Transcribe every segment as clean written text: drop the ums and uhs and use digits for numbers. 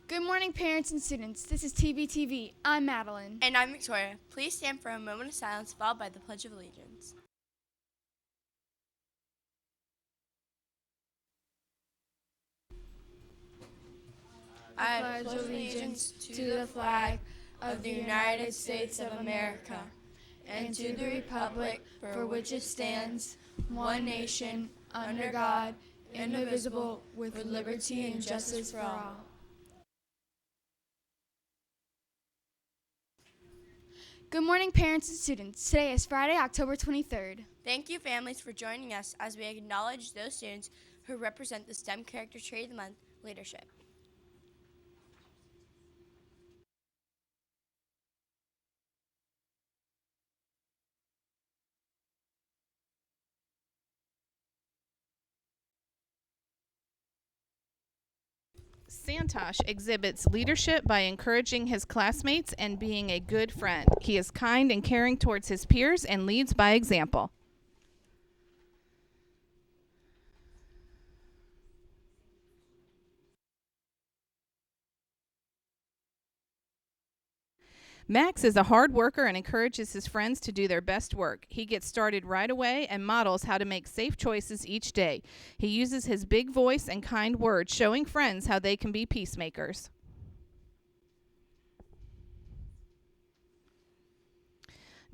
Good morning, parents and students. This is TBTV. I'm Madeline. And I'm Victoria. Please stand for a moment of silence followed by the Pledge of Allegiance. I pledge allegiance to the flag of the United States of America and to the republic for which it stands, one nation, under God, indivisible, with liberty and justice for all. Good morning, parents and students. Today is Friday, October 23rd. Thank you, families, for joining us as we acknowledge those students who represent the STEM Character Trait of the Month, leadership. Santosh exhibits leadership by encouraging his classmates and being a good friend. He is kind and caring towards his peers and leads by example. Max is a hard worker and encourages his friends to do their best work. He gets started right away and models how to make safe choices each day. He uses his big voice and kind words, showing friends how they can be peacemakers.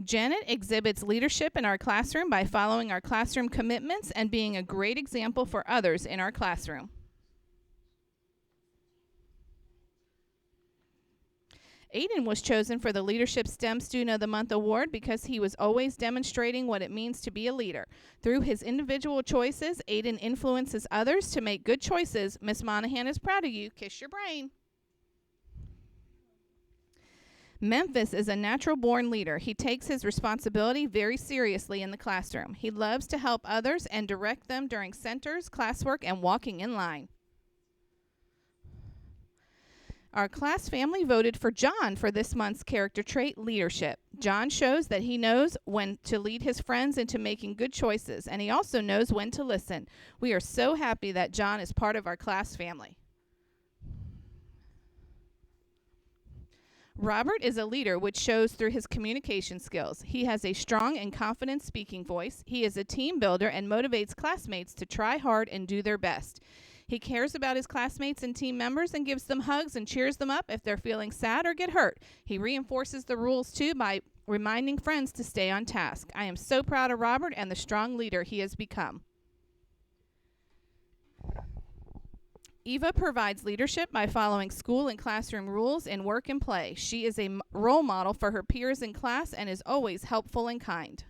Janet exhibits leadership in our classroom by following our classroom commitments and being a great example for others in our classroom. Aiden was chosen for the Leadership STEM Student of the Month award because he was always demonstrating what it means to be a leader. Through his individual choices, Aiden influences others to make good choices. Miss Monahan is proud of you. Kiss your brain. Memphis is a natural-born leader. He takes his responsibility very seriously in the classroom. He loves to help others and direct them during centers, classwork, and walking in line. Our class family voted for John for this month's character trait, leadership. John shows that he knows when to lead his friends into making good choices, and he also knows when to listen. We are so happy that John is part of our class family. Robert is a leader, which shows through his communication skills. He has a strong and confident speaking voice. He is a team builder and motivates classmates to try hard and do their best. He cares about his classmates and team members and gives them hugs and cheers them up if they're feeling sad or get hurt. He reinforces the rules, too, by reminding friends to stay on task. I am so proud of Robert and the strong leader he has become. Eva provides leadership by following school and classroom rules in work and play. She is a role model for her peers in class and is always helpful and kind.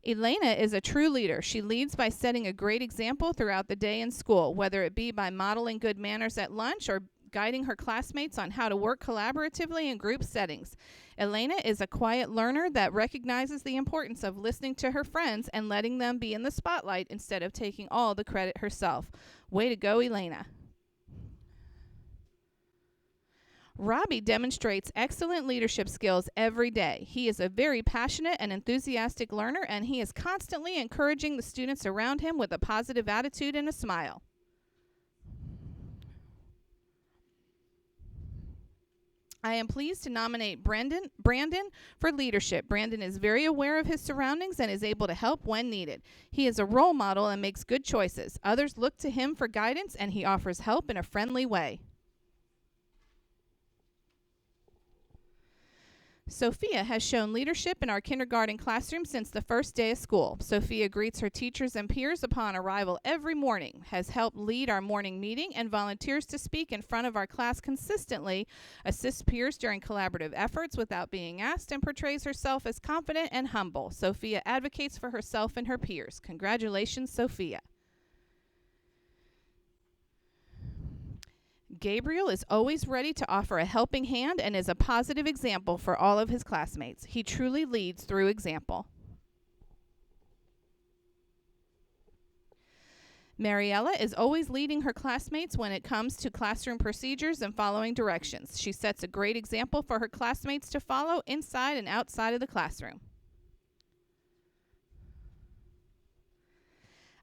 Elena is a true leader. She leads by setting a great example throughout the day in school, whether it be by modeling good manners at lunch or guiding her classmates on how to work collaboratively in group settings. Elena is a quiet learner that recognizes the importance of listening to her friends and letting them be in the spotlight instead of taking all the credit herself. Way to go, Elena. Robbie demonstrates excellent leadership skills every day. He is a very passionate and enthusiastic learner, and he is constantly encouraging the students around him with a positive attitude and a smile. I am pleased to nominate Brandon for leadership. Brandon is very aware of his surroundings and is able to help when needed. He is a role model and makes good choices. Others look to him for guidance, and he offers help in a friendly way. Sophia has shown leadership in our kindergarten classroom since the first day of school. Sophia greets her teachers and peers upon arrival every morning, has helped lead our morning meeting, and volunteers to speak in front of our class consistently, assists peers during collaborative efforts without being asked, and portrays herself as confident and humble. Sophia advocates for herself and her peers. Congratulations, Sophia. Gabriel is always ready to offer a helping hand and is a positive example for all of his classmates. He truly leads through example. Mariella is always leading her classmates when it comes to classroom procedures and following directions. She sets a great example for her classmates to follow inside and outside of the classroom.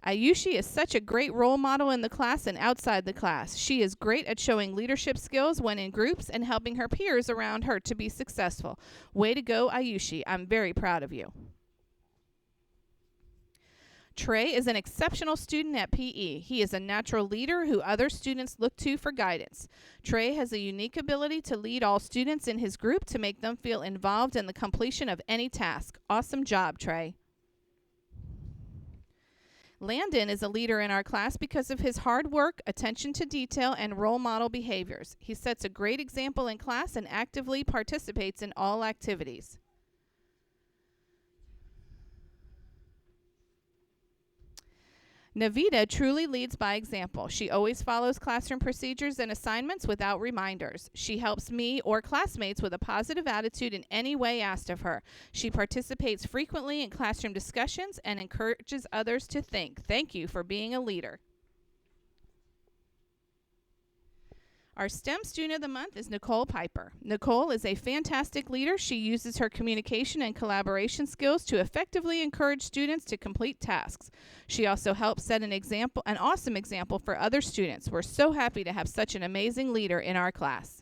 Ayushi is such a great role model in the class and outside the class. She is great at showing leadership skills when in groups and helping her peers around her to be successful. Way to go, Ayushi. I'm very proud of you. Trey is an exceptional student at PE. He is a natural leader who other students look to for guidance. Trey has a unique ability to lead all students in his group to make them feel involved in the completion of any task. Awesome job, Trey. Landon is a leader in our class because of his hard work, attention to detail, and role model behaviors. He sets a great example in class and actively participates in all activities. Navita truly leads by example. She always follows classroom procedures and assignments without reminders. She helps me or classmates with a positive attitude in any way asked of her. She participates frequently in classroom discussions and encourages others to think. Thank you for being a leader. Our STEM Student of the Month is Nicole Piper. Nicole is a fantastic leader. She uses her communication and collaboration skills to effectively encourage students to complete tasks. She also helps set an awesome example for other students. We're so happy to have such an amazing leader in our class.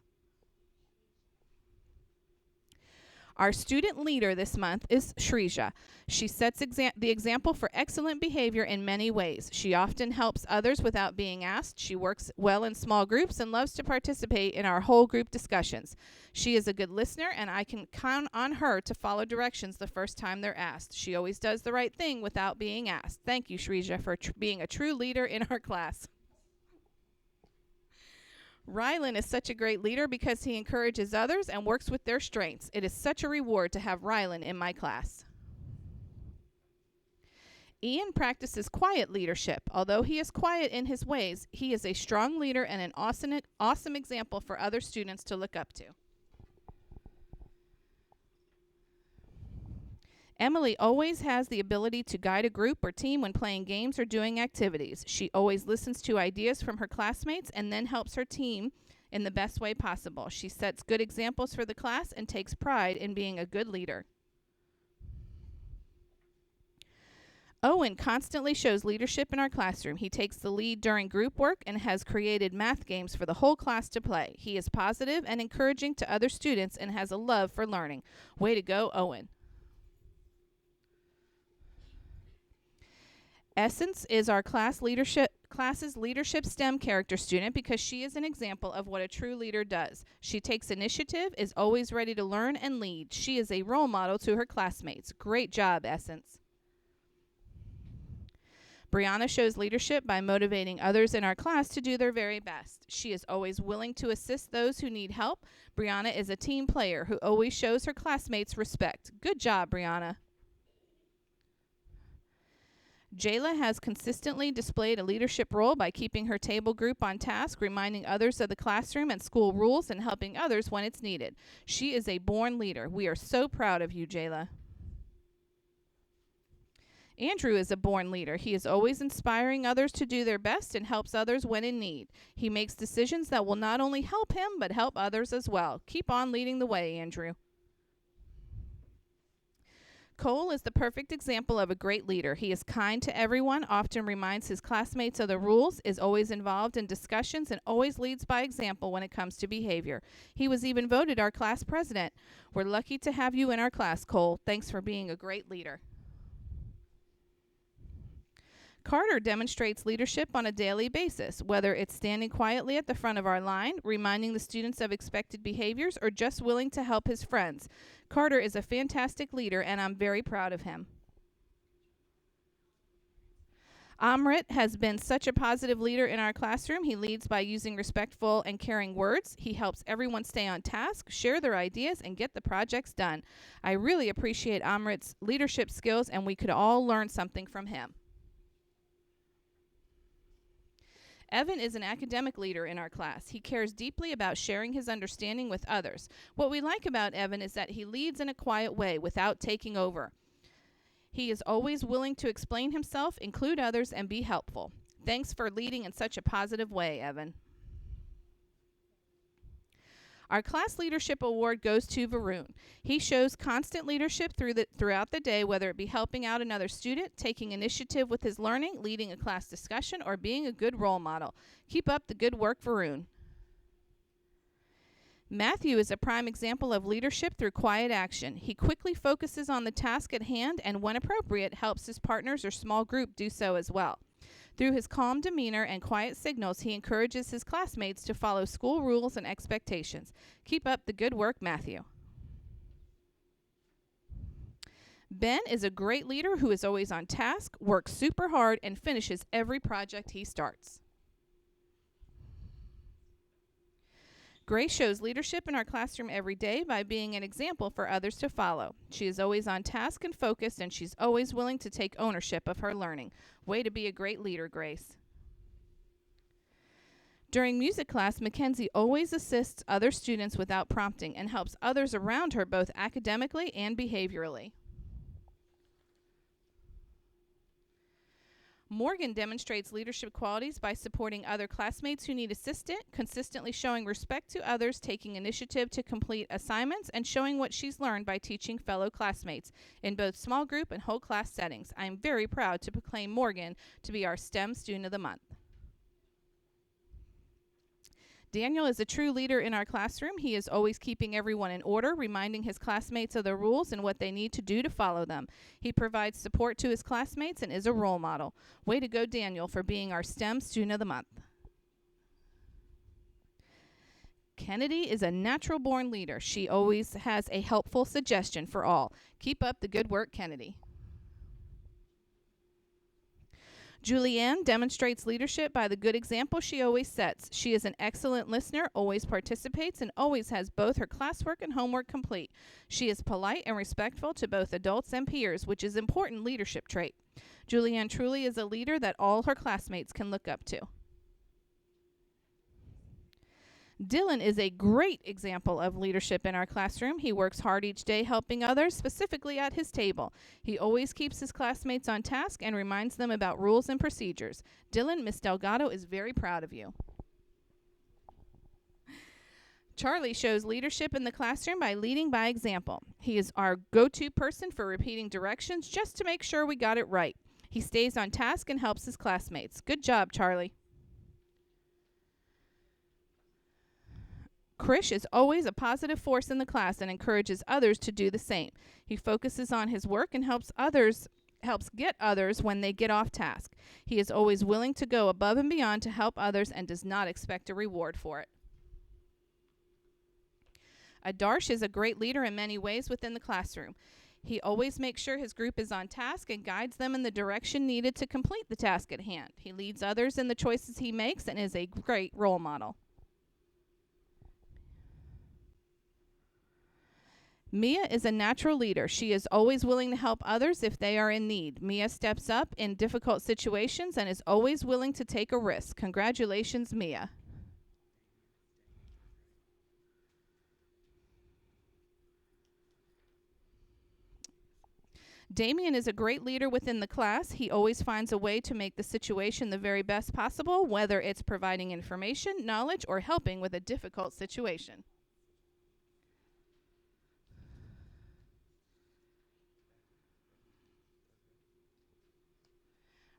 Our student leader this month is Shrija. She sets the example for excellent behavior in many ways. She often helps others without being asked. She works well in small groups and loves to participate in our whole group discussions. She is a good listener, and I can count on her to follow directions the first time they're asked. She always does the right thing without being asked. Thank you, Shrija, for being a true leader in our class. Rylan is such a great leader because he encourages others and works with their strengths. It is such a reward to have Rylan in my class. Ian practices quiet leadership. Although he is quiet in his ways, he is a strong leader and an awesome example for other students to look up to. Emily always has the ability to guide a group or team when playing games or doing activities. She always listens to ideas from her classmates and then helps her team in the best way possible. She sets good examples for the class and takes pride in being a good leader. Owen constantly shows leadership in our classroom. He takes the lead during group work and has created math games for the whole class to play. He is positive and encouraging to other students and has a love for learning. Way to go, Owen. Essence is our class's leadership STEM character student because she is an example of what a true leader does. She takes initiative, is always ready to learn and lead. She is a role model to her classmates. Great job, Essence. Brianna shows leadership by motivating others in our class to do their very best. She is always willing to assist those who need help. Brianna is a team player who always shows her classmates respect. Good job, Brianna. Jayla has consistently displayed a leadership role by keeping her table group on task, reminding others of the classroom and school rules, and helping others when it's needed. She is a born leader. We are so proud of you, Jayla. Andrew is a born leader. He is always inspiring others to do their best and helps others when in need. He makes decisions that will not only help him, but help others as well. Keep on leading the way, Andrew. Cole is the perfect example of a great leader. He is kind to everyone, often reminds his classmates of the rules, is always involved in discussions, and always leads by example when it comes to behavior. He was even voted our class president. We're lucky to have you in our class, Cole. Thanks for being a great leader. Carter demonstrates leadership on a daily basis, whether it's standing quietly at the front of our line, reminding the students of expected behaviors, or just willing to help his friends. Carter is a fantastic leader, and I'm very proud of him. Amrit has been such a positive leader in our classroom. He leads by using respectful and caring words. He helps everyone stay on task, share their ideas, and get the projects done. I really appreciate Amrit's leadership skills, and we could all learn something from him. Evan is an academic leader in our class. He cares deeply about sharing his understanding with others. What we like about Evan is that he leads in a quiet way without taking over. He is always willing to explain himself, include others, and be helpful. Thanks for leading in such a positive way, Evan. Our class leadership award goes to Varun. He shows constant leadership throughout the day, whether it be helping out another student, taking initiative with his learning, leading a class discussion, or being a good role model. Keep up the good work, Varun. Matthew is a prime example of leadership through quiet action. He quickly focuses on the task at hand and, when appropriate, helps his partners or small group do so as well. Through his calm demeanor and quiet signals, he encourages his classmates to follow school rules and expectations. Keep up the good work, Matthew. Ben is a great leader who is always on task, works super hard, and finishes every project he starts. Grace shows leadership in our classroom every day by being an example for others to follow. She is always on task and focused, and she's always willing to take ownership of her learning. Way to be a great leader, Grace. During music class, Mackenzie always assists other students without prompting and helps others around her both academically and behaviorally. Morgan demonstrates leadership qualities by supporting other classmates who need assistance, consistently showing respect to others, taking initiative to complete assignments, and showing what she's learned by teaching fellow classmates in both small group and whole class settings. I am very proud to proclaim Morgan to be our STEM Student of the Month. Daniel is a true leader in our classroom. He is always keeping everyone in order, reminding his classmates of the rules and what they need to do to follow them. He provides support to his classmates and is a role model. Way to go, Daniel, for being our STEM Student of the Month. Kennedy is a natural-born leader. She always has a helpful suggestion for all. Keep up the good work, Kennedy. Julianne demonstrates leadership by the good example she always sets. She is an excellent listener, always participates, and always has both her classwork and homework complete. She is polite and respectful to both adults and peers, which is an important leadership trait. Julianne truly is a leader that all her classmates can look up to. Dylan is a great example of leadership in our classroom. He works hard each day helping others, specifically at his table. He always keeps his classmates on task and reminds them about rules and procedures. Dylan, Miss Delgado is very proud of you. Charlie shows leadership in the classroom by leading by example. He is our go-to person for repeating directions just to make sure we got it right. He stays on task and helps his classmates. Good job, Charlie. Krish is always a positive force in the class and encourages others to do the same. He focuses on his work and helps get others when they get off task. He is always willing to go above and beyond to help others and does not expect a reward for it. Adarsh is a great leader in many ways within the classroom. He always makes sure his group is on task and guides them in the direction needed to complete the task at hand. He leads others in the choices he makes and is a great role model. Mia is a natural leader. She is always willing to help others if they are in need. Mia steps up in difficult situations and is always willing to take a risk. Congratulations, Mia. Damien is a great leader within the class. He always finds a way to make the situation the very best possible, whether it's providing information, knowledge, or helping with a difficult situation.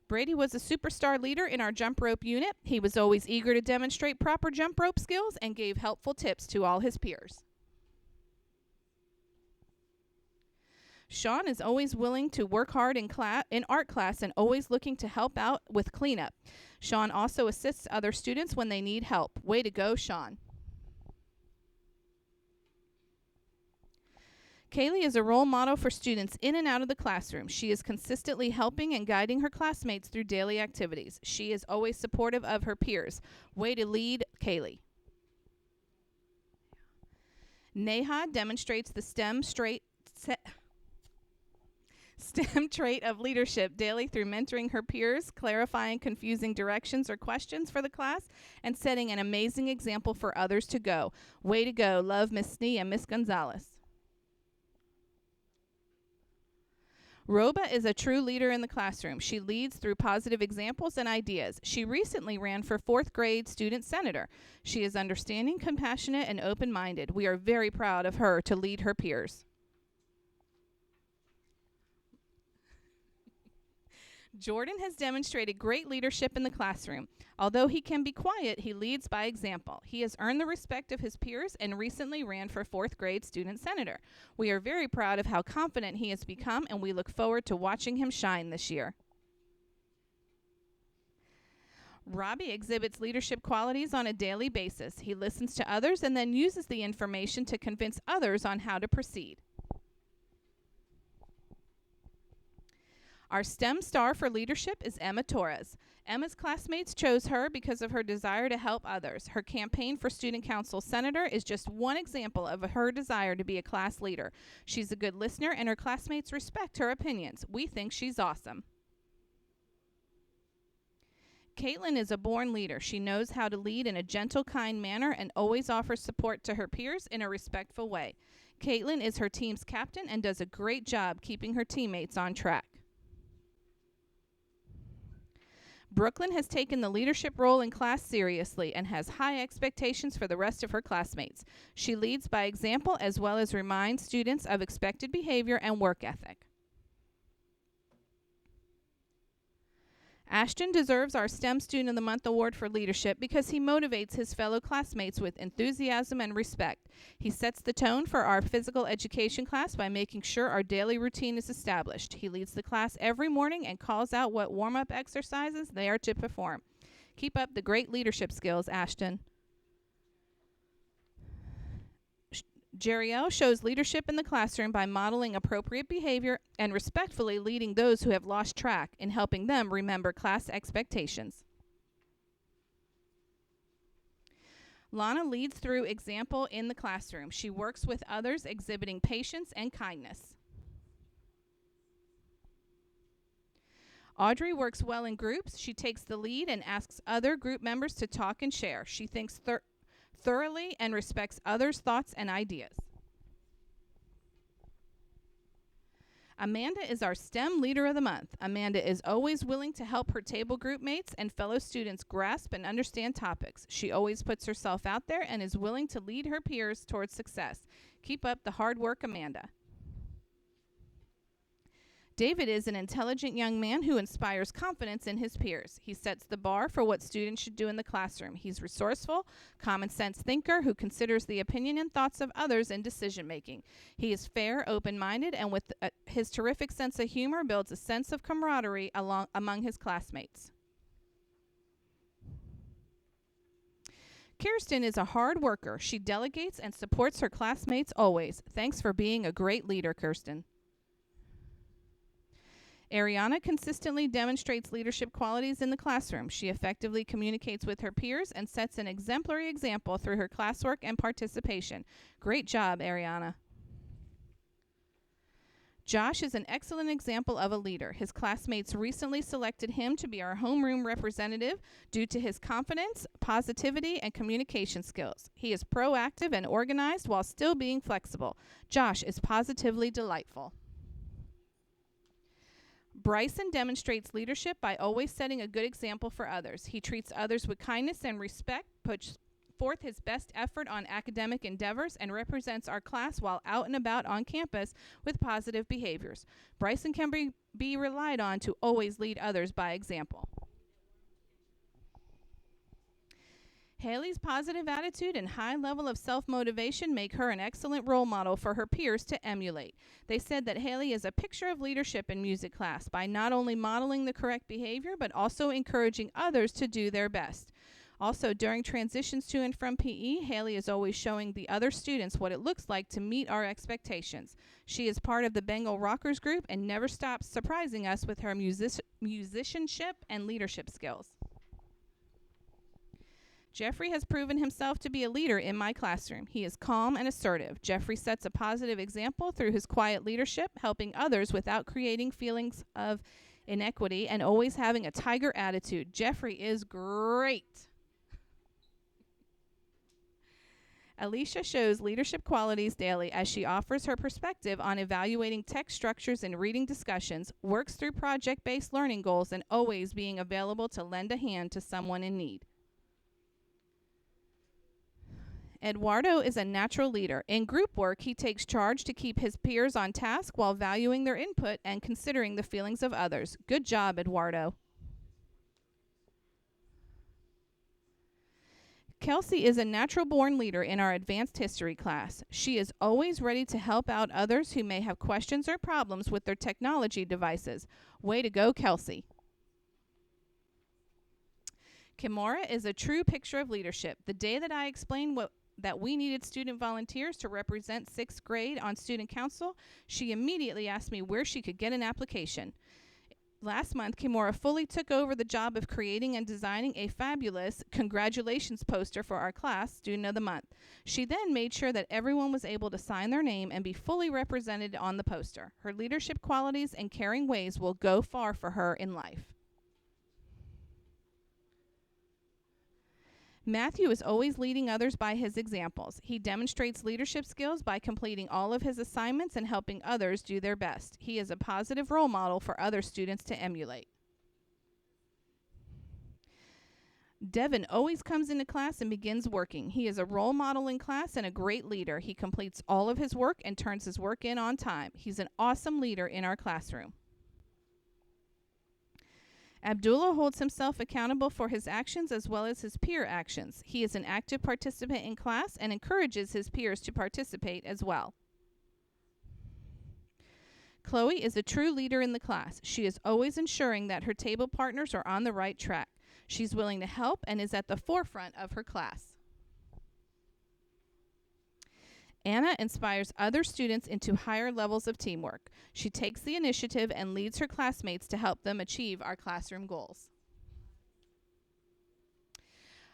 Brady was a superstar leader in our jump rope unit. He was always eager to demonstrate proper jump rope skills and gave helpful tips to all his peers. Sean is always willing to work hard in art class and always looking to help out with cleanup. Sean also assists other students when they need help. Way to go, Sean. Kaylee is a role model for students in and out of the classroom. She is consistently helping and guiding her classmates through daily activities. She is always supportive of her peers. Way to lead, Kaylee. Neha demonstrates the STEM trait of leadership daily through mentoring her peers, clarifying confusing directions or questions for the class, and setting an amazing example for others to go. Way to go. Love, Miss Snee and Miss Gonzalez. Roba is a true leader in the classroom. She leads through positive examples and ideas. She recently ran for 4th grade student senator. She is understanding, compassionate, and open-minded. We are very proud of her to lead her peers. Jordan has demonstrated great leadership in the classroom. Although he can be quiet, he leads by example. He has earned the respect of his peers and recently ran for 4th grade student senator. We are very proud of how confident he has become, and we look forward to watching him shine this year. Robbie exhibits leadership qualities on a daily basis. He listens to others and then uses the information to convince others on how to proceed. Our STEM star for leadership is Emma Torres. Emma's classmates chose her because of her desire to help others. Her campaign for Student Council Senator is just one example of her desire to be a class leader. She's a good listener, and her classmates respect her opinions. We think she's awesome. Caitlin is a born leader. She knows how to lead in a gentle, kind manner and always offers support to her peers in a respectful way. Caitlin is her team's captain and does a great job keeping her teammates on track. Brooklyn has taken the leadership role in class seriously and has high expectations for the rest of her classmates. She leads by example as well as reminds students of expected behavior and work ethic. Ashton deserves our STEM Student of the Month award for leadership because he motivates his fellow classmates with enthusiasm and respect. He sets the tone for our physical education class by making sure our daily routine is established. He leads the class every morning and calls out what warm-up exercises they are to perform. Keep up the great leadership skills, Ashton. Jeriel shows leadership in the classroom by modeling appropriate behavior and respectfully leading those who have lost track in helping them remember class expectations. Lana leads through example in the classroom. She works with others, exhibiting patience and kindness. Audrey works well in groups. She takes the lead and asks other group members to talk and share. She thinks thoroughly and respects others' thoughts and ideas. Amanda is our STEM Leader of the Month. Amanda is always willing to help her table group mates and fellow students grasp and understand topics. She always puts herself out there and is willing to lead her peers towards success. Keep up the hard work, Amanda. David is an intelligent young man who inspires confidence in his peers. He sets the bar for what students should do in the classroom. He's resourceful, common sense thinker who considers the opinion and thoughts of others in decision making. He is fair, open-minded, and with his terrific sense of humor builds a sense of camaraderie among his classmates. Kirsten is a hard worker. She delegates and supports her classmates always. Thanks for being a great leader, Kirsten. Ariana consistently demonstrates leadership qualities in the classroom. She effectively communicates with her peers and sets an exemplary example through her classwork and participation. Great job, Ariana. Josh is an excellent example of a leader. His classmates recently selected him to be our homeroom representative due to his confidence, positivity, and communication skills. He is proactive and organized while still being flexible. Josh is positively delightful. Bryson demonstrates leadership by always setting a good example for others. He treats others with kindness and respect, puts forth his best effort on academic endeavors, and represents our class while out and about on campus with positive behaviors. Bryson can be relied on to always lead others by example. Haley's positive attitude and high level of self-motivation make her an excellent role model for her peers to emulate. They said that Haley is a picture of leadership in music class by not only modeling the correct behavior, but also encouraging others to do their best. Also, during transitions to and from PE, Haley is always showing the other students what it looks like to meet our expectations. She is part of the Bengal Rockers group and never stops surprising us with her musicianship and leadership skills. Jeffrey has proven himself to be a leader in my classroom. He is calm and assertive. Jeffrey sets a positive example through his quiet leadership, helping others without creating feelings of inequity and always having a tiger attitude. Jeffrey is great. Alicia shows leadership qualities daily as she offers her perspective on evaluating text structures in reading discussions, works through project-based learning goals, and always being available to lend a hand to someone in need. Eduardo is a natural leader. In group work, he takes charge to keep his peers on task while valuing their input and considering the feelings of others. Good job, Eduardo. Kelsey is a natural-born leader in our advanced history class. She is always ready to help out others who may have questions or problems with their technology devices. Way to go, Kelsey. Kimora is a true picture of leadership. The day that I explained that we needed student volunteers to represent 6th grade on student council, she immediately asked me where she could get an application. Last month, Kimora fully took over the job of creating and designing a fabulous congratulations poster for our class, Student of the Month. She then made sure that everyone was able to sign their name and be fully represented on the poster. Her leadership qualities and caring ways will go far for her in life. Matthew is always leading others by his examples. He demonstrates leadership skills by completing all of his assignments and helping others do their best. He is a positive role model for other students to emulate. Devin always comes into class and begins working. He is a role model in class and a great leader. He completes all of his work and turns his work in on time. He's an awesome leader in our classroom. Abdullah holds himself accountable for his actions as well as his peer actions. He is an active participant in class and encourages his peers to participate as well. Chloe is a true leader in the class. She is always ensuring that her table partners are on the right track. She's willing to help and is at the forefront of her class. Anna inspires other students into higher levels of teamwork. She takes the initiative and leads her classmates to help them achieve our classroom goals.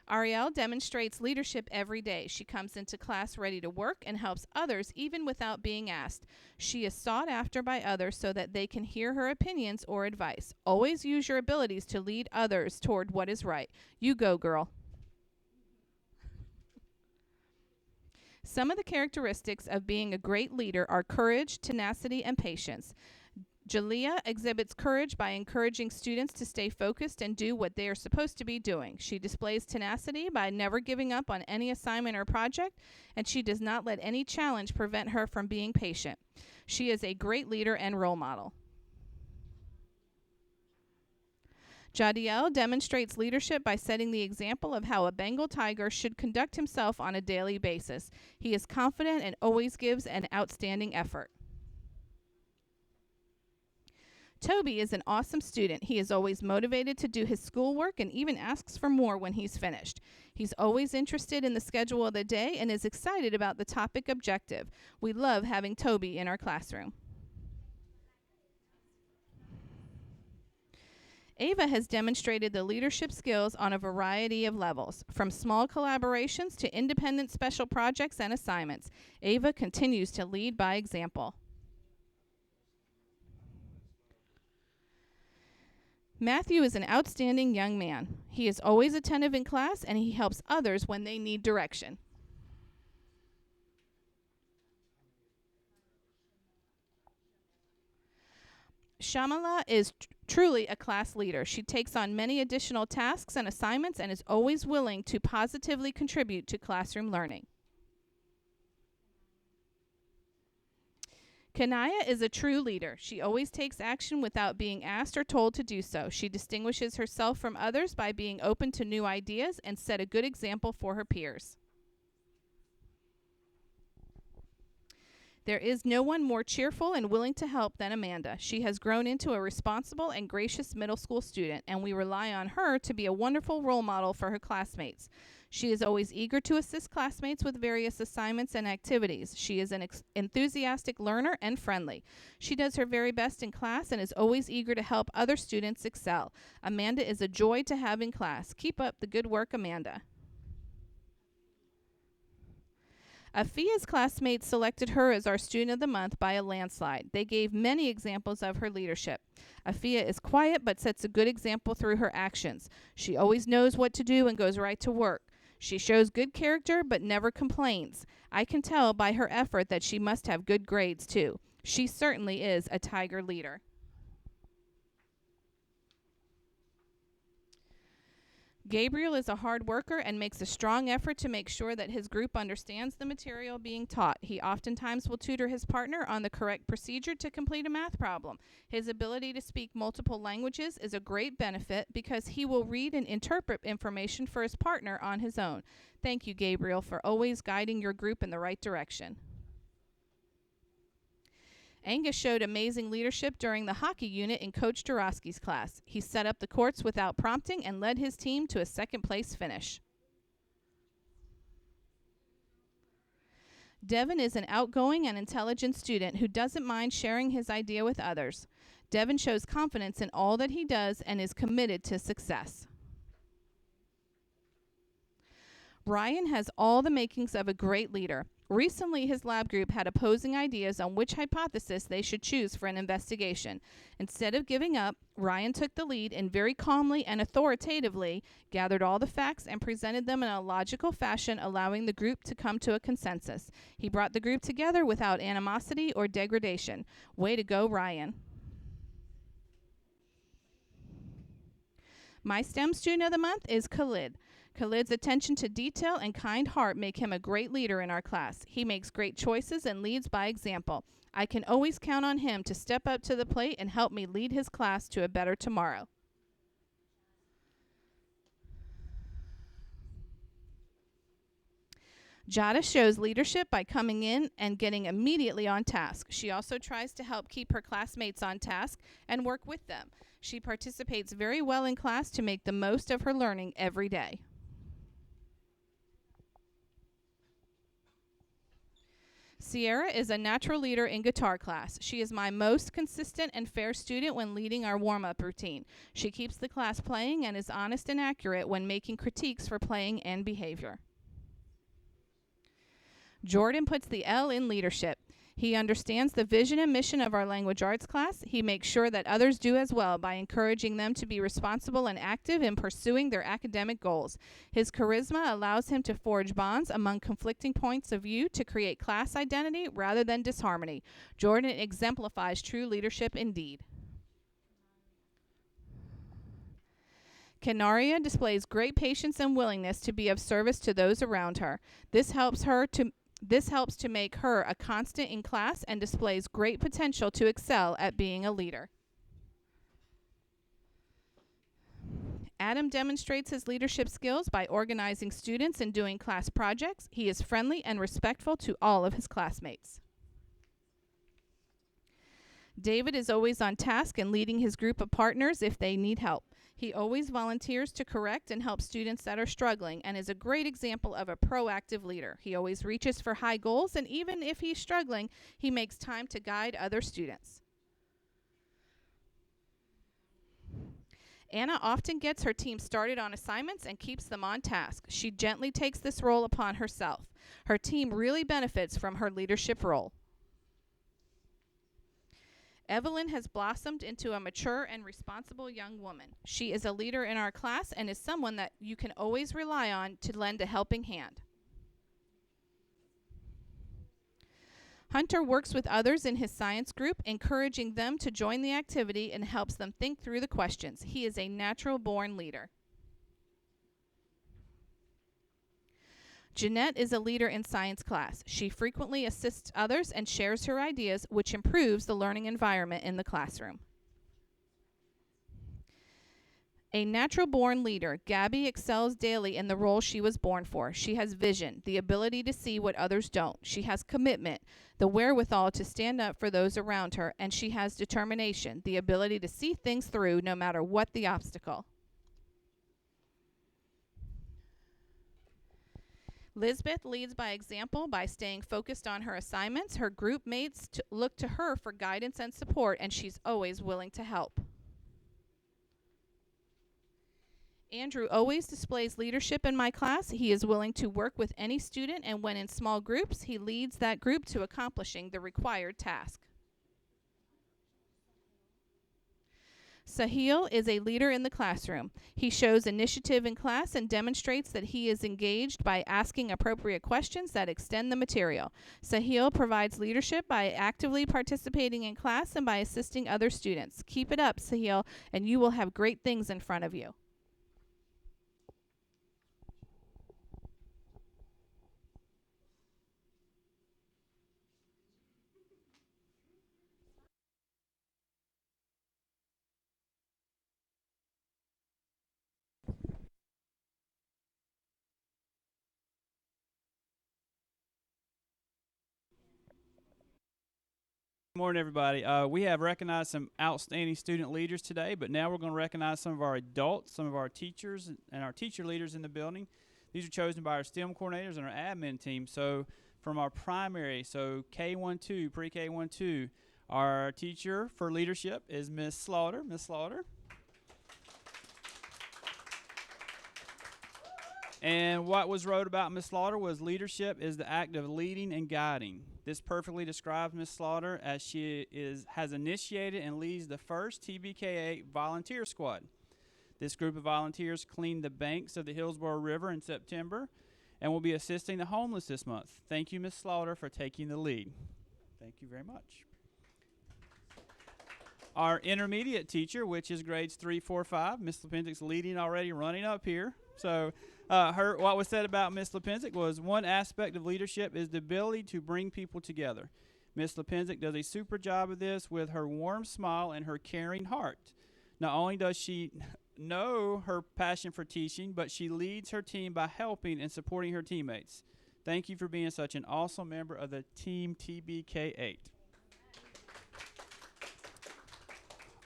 Ariel demonstrates leadership every day. She comes into class ready to work and helps others even without being asked. She is sought after by others so that they can hear her opinions or advice. Always use your abilities to lead others toward what is right. You go, girl. Some of the characteristics of being a great leader are courage, tenacity, and patience. Jalea exhibits courage by encouraging students to stay focused and do what they are supposed to be doing. She displays tenacity by never giving up on any assignment or project, and she does not let any challenge prevent her from being patient. She is a great leader and role model. Jadiel demonstrates leadership by setting the example of how a Bengal tiger should conduct himself on a daily basis. He is confident and always gives an outstanding effort. Toby is an awesome student. He is always motivated to do his schoolwork and even asks for more when he's finished. He's always interested in the schedule of the day and is excited about the topic objective. We love having Toby in our classroom. Ava has demonstrated the leadership skills on a variety of levels, from small collaborations to independent special projects and assignments. Ava continues to lead by example. Matthew is an outstanding young man. He is always attentive in class and he helps others when they need direction. Shamala is truly a class leader. She takes on many additional tasks and assignments and is always willing to positively contribute to classroom learning. Kanaya is a true leader. She always takes action without being asked or told to do so. She distinguishes herself from others by being open to new ideas and set a good example for her peers. There is no one more cheerful and willing to help than Amanda. She has grown into a responsible and gracious middle school student, and we rely on her to be a wonderful role model for her classmates. She is always eager to assist classmates with various assignments and activities. She is an enthusiastic learner and friendly. She does her very best in class and is always eager to help other students excel. Amanda is a joy to have in class. Keep up the good work, Amanda. Afia's classmates selected her as our Student of the Month by a landslide. They gave many examples of her leadership. Afia is quiet but sets a good example through her actions. She always knows what to do and goes right to work. She shows good character but never complains. I can tell by her effort that she must have good grades too. She certainly is a Tiger leader. Gabriel is a hard worker and makes a strong effort to make sure that his group understands the material being taught. He oftentimes will tutor his partner on the correct procedure to complete a math problem. His ability to speak multiple languages is a great benefit because he will read and interpret information for his partner on his own. Thank you, Gabriel, for always guiding your group in the right direction. Angus showed amazing leadership during the hockey unit in Coach Dorosky's class. He set up the courts without prompting and led his team to a second-place finish. Devin is an outgoing and intelligent student who doesn't mind sharing his idea with others. Devin shows confidence in all that he does and is committed to success. Ryan has all the makings of a great leader. Recently, his lab group had opposing ideas on which hypothesis they should choose for an investigation. Instead of giving up, Ryan took the lead and very calmly and authoritatively gathered all the facts and presented them in a logical fashion, allowing the group to come to a consensus. He brought the group together without animosity or degradation. Way to go, Ryan. My STEM student of the month is Khalid. Khalid's attention to detail and kind heart make him a great leader in our class. He makes great choices and leads by example. I can always count on him to step up to the plate and help me lead his class to a better tomorrow. Jada shows leadership by coming in and getting immediately on task. She also tries to help keep her classmates on task and work with them. She participates very well in class to make the most of her learning every day. Sierra is a natural leader in guitar class. She is my most consistent and fair student when leading our warm-up routine. She keeps the class playing and is honest and accurate when making critiques for playing and behavior. Jordan puts the L in leadership. He understands the vision and mission of our language arts class. He makes sure that others do as well by encouraging them to be responsible and active in pursuing their academic goals. His charisma allows him to forge bonds among conflicting points of view to create class identity rather than disharmony. Jordan exemplifies true leadership indeed. Canaria displays great patience and willingness to be of service to those around her. This helps to make her a constant in class and displays great potential to excel at being a leader. Adam demonstrates his leadership skills by organizing students and doing class projects. He is friendly and respectful to all of his classmates. David is always on task and leading his group of partners if they need help. He always volunteers to correct and help students that are struggling and is a great example of a proactive leader. He always reaches for high goals, and even if he's struggling, he makes time to guide other students. Anna often gets her team started on assignments and keeps them on task. She gently takes this role upon herself. Her team really benefits from her leadership role. Evelyn has blossomed into a mature and responsible young woman. She is a leader in our class and is someone that you can always rely on to lend a helping hand. Hunter works with others in his science group, encouraging them to join the activity and helps them think through the questions. He is a natural-born leader. Jeanette is a leader in science class. She frequently assists others and shares her ideas, which improves the learning environment in the classroom. A natural-born leader, Gabby excels daily in the role she was born for. She has vision, the ability to see what others don't. She has commitment, the wherewithal to stand up for those around her, and she has determination, the ability to see things through no matter what the obstacle. Lisbeth leads by example by staying focused on her assignments. Her group mates look to her for guidance and support, and she's always willing to help. Andrew always displays leadership in my class. He is willing to work with any student, and when in small groups, he leads that group to accomplishing the required task. Sahil is a leader in the classroom. He shows initiative in class and demonstrates that he is engaged by asking appropriate questions that extend the material. Sahil provides leadership by actively participating in class and by assisting other students. Keep it up, Sahil, and you will have great things in front of you. Good morning, everybody. We have recognized some outstanding student leaders today, but now we're going to recognize some of our adults, some of our teachers, and our teacher leaders in the building. These are chosen by our STEM coordinators and our admin team. So from our primary, so K-1-2, pre-K 1-2, our teacher for leadership is Miss Slaughter. Miss Slaughter. And what was wrote about Miss Slaughter was leadership is the act of leading and guiding. This perfectly describes Miss Slaughter as she has initiated and leads the first TBK8 volunteer squad. This group of volunteers cleaned the banks of the Hillsborough River in September and will be assisting the homeless this month. Thank you, Miss Slaughter, for taking the lead. Thank you very much. Our intermediate teacher, which is grades 3, 4, 5, Miss Lipinsk's leading already, running up here. So what was said about Miss Lipinsk was one aspect of leadership is the ability to bring people together. Miss Lipinsk does a super job of this with her warm smile and her caring heart. Not only does she know her passion for teaching, but she leads her team by helping and supporting her teammates. Thank you for being such an awesome member of the Team TBK8.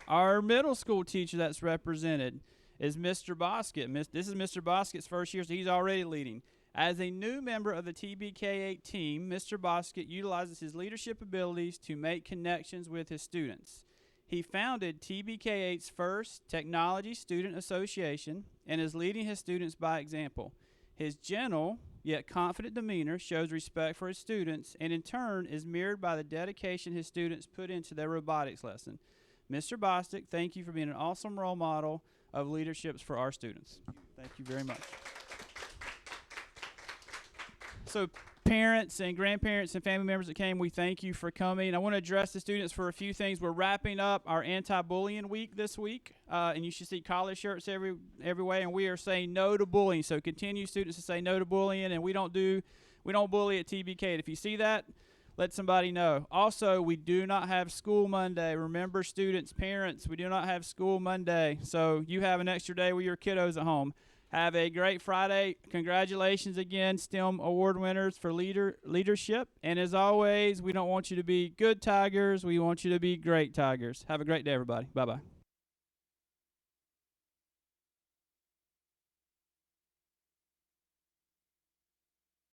Our middle school teacher that's represented is Mr. Bosket. This is Mr. Bosket's first year, so he's already leading. As a new member of the TBK8 team, Mr. Bosket utilizes his leadership abilities to make connections with his students. He founded TBK8's first Technology Student Association and is leading his students by example. His gentle yet confident demeanor shows respect for his students and in turn is mirrored by the dedication his students put into their robotics lesson. Mr. Bostic, thank you for being an awesome role model of leaderships for our students. Thank you very much. So parents and grandparents and family members that came, we thank you for coming. I want to address the students for a few things. We're wrapping up our anti-bullying week this week, and you should see collar shirts every way, and we are saying no to bullying. So continue, students, to say no to bullying, and we don't bully at TBK. If you see that, let somebody know. Also, we do not have school Monday. Remember, students, parents, we do not have school Monday. So you have an extra day with your kiddos at home. Have a great Friday. Congratulations again, STEM award winners for leadership. And as always, we don't want you to be good Tigers. We want you to be great Tigers. Have a great day, everybody. Bye-bye.